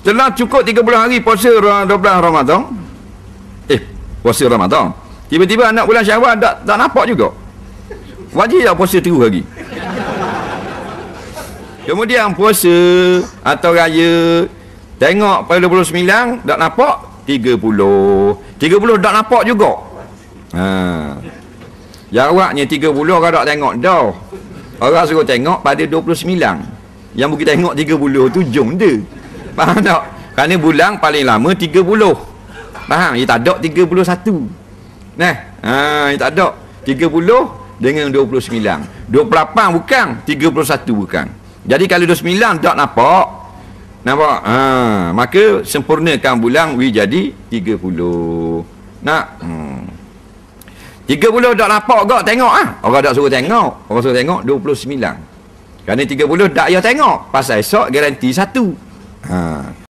Setelah cukup 30 hari puasa 12 Ramadan, puasa Ramadan, tiba-tiba anak bulan Syawal tak nampak juga. Wajib tak puasa 3 hari. Kemudian puasa atau raya, tengok pada 29 tak nampak, 30 tak nampak juga. Jawabnya 30 orang tak tengok dah. Orang suruh tengok pada 29. Yang bagi tengok 30 tu jom dia. Faham tak? Kerana bulan paling lama 30. Faham? Ia tak ada 31. Nah, ia tak ada 30 dengan 29. 28 bukan, 31 bukan. Jadi kalau 29 tak nampak, maka sempurnakan bulan jadi 30. Nak 30 tak nampak gak tengok orang tak suruh tengok. Orang suruh tengok 29. Kerana 30 tak payah tengok, pasal esok garanti 1.